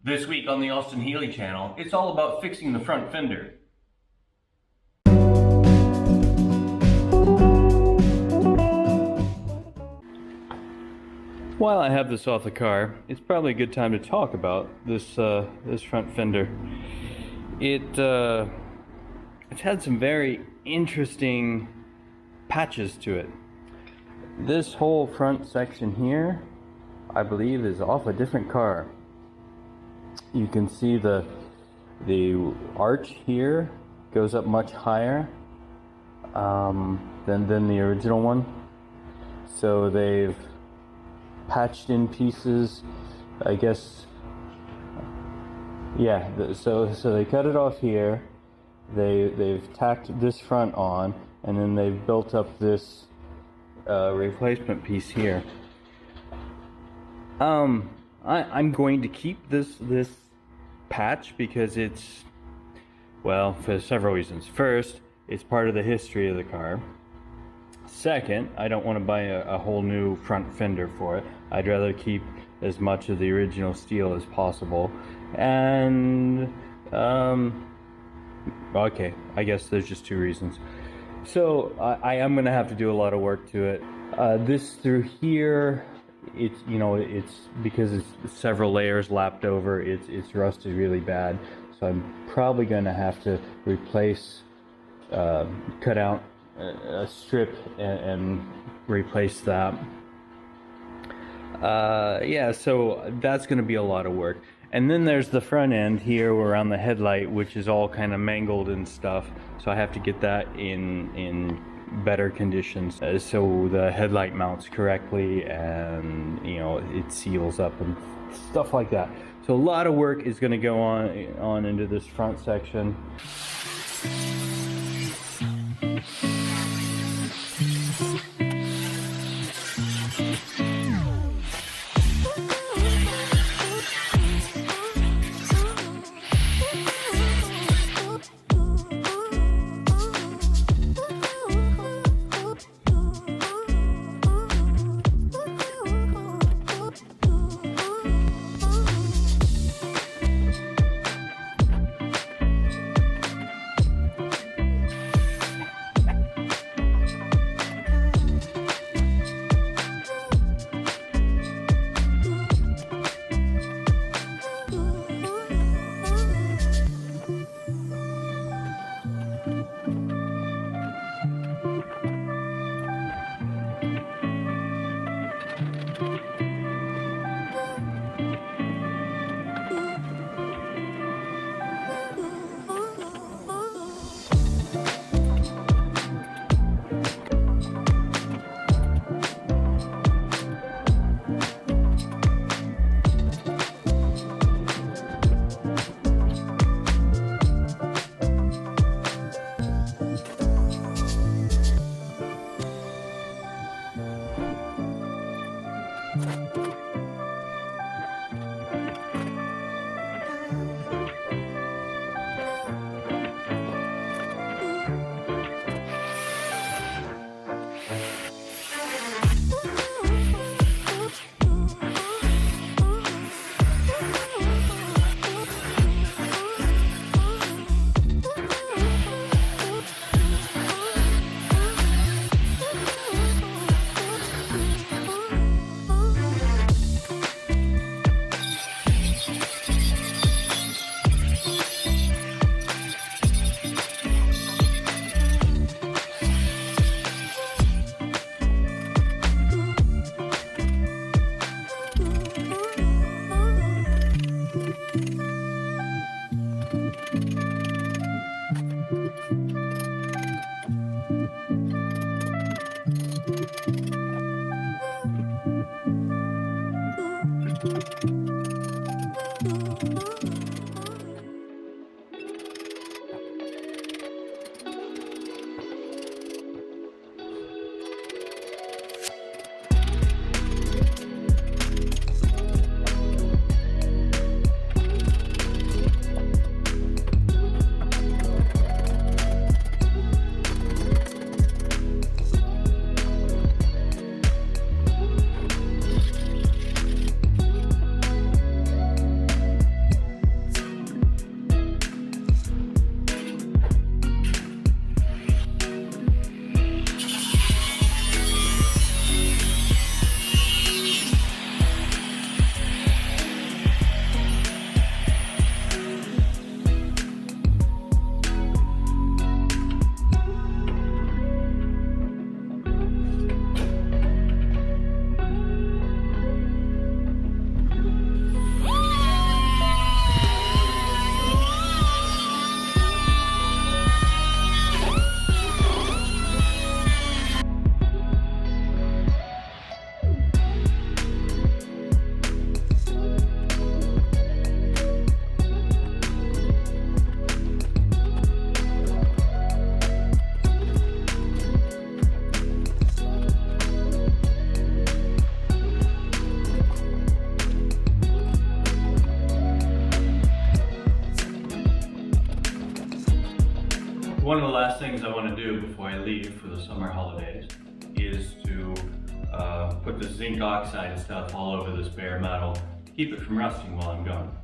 This week on the Austin Healey channel, it's all about fixing the front fender. While I have this off the car, it's probably a good time to talk about this this front fender. It's had some very interesting patches to it. This whole front section here, I believe, is off a different car. You can see the arch here goes up much higher than the original one. So they've patched in pieces, I guess. Yeah, so they cut it off here. They've tacked this front on, and then they've built up this replacement piece here. I'm going to keep this patch because it's, well, for several reasons. First, it's part of the history of the car. Second, I don't want to buy a whole new front fender for it. I'd rather keep as much of the original steel as possible. And okay, I guess there's just two reasons. So I am going to have to do a lot of work to it. This through here, it's, you know, it's because it's several layers lapped over, it's rusted really bad. So I'm probably going to have to replace, cut out a strip and replace that. Yeah, so that's going to be a lot of work. And then there's the front end here around the headlight, which is all kind of mangled and stuff. So I have to get that in better conditions so the headlight mounts correctly, and you know, it seals up and stuff like that. So a lot of work is going to go on into this front section. One of the last things I want to do before I leave for the summer holidays is to put the zinc oxide stuff all over this bare metal, keep it from rusting while I'm gone.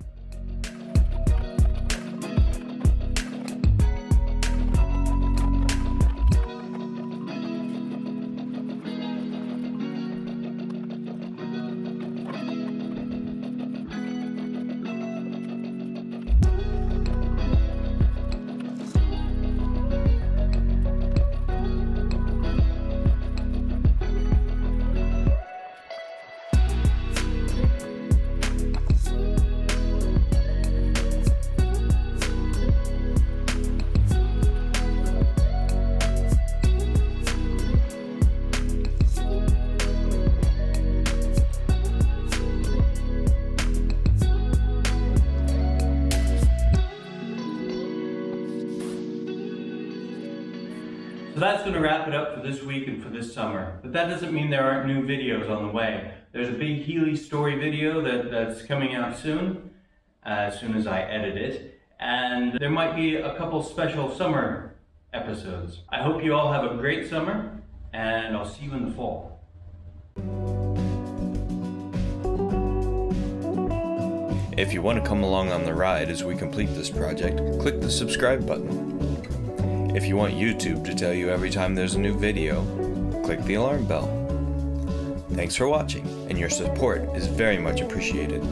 So that's going to wrap it up for this week and for this summer. But that doesn't mean there aren't new videos on the way. There's a big Healey story video that's coming out soon as I edit it. And there might be a couple special summer episodes. I hope you all have a great summer, and I'll see you in the fall. If you want to come along on the ride as we complete this project, click the subscribe button. If you want YouTube to tell you every time there's a new video, click the alarm bell. Thanks for watching, and your support is very much appreciated.